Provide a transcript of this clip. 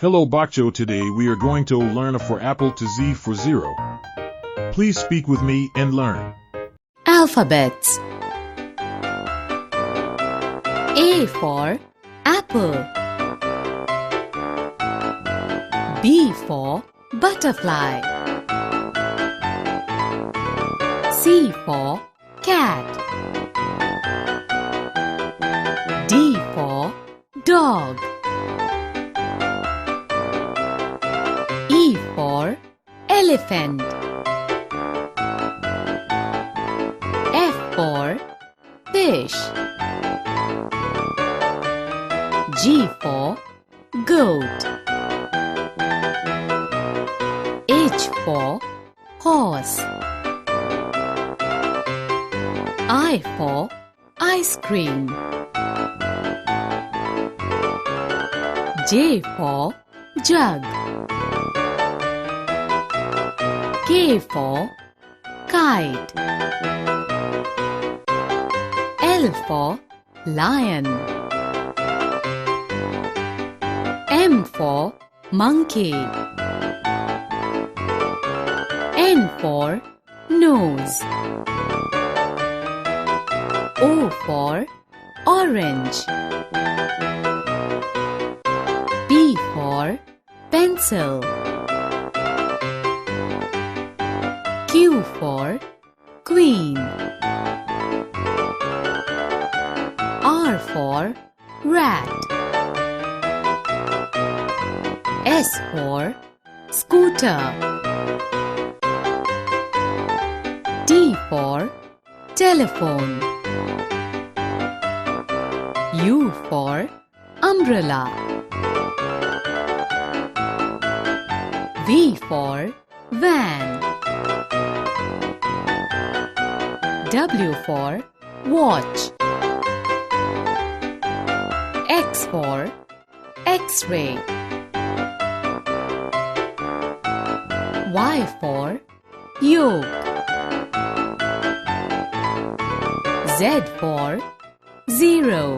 Hello Bakcho, today we are going to learn a for apple to Z for zero. Please speak with me and learn. Alphabets. A for apple. B for butterfly. C for cat. D for dog. E for elephant. F for fish. G for goat. H for horse. I for ice cream. J for jug. K for kite. L for lion. M for monkey. N for nose. O for orange. P for pencil. Q for queen. R for rat. S for scooter. T for telephone. U for umbrella. V for van. W for watch. X for X-ray. Y for yolk. Z for zero.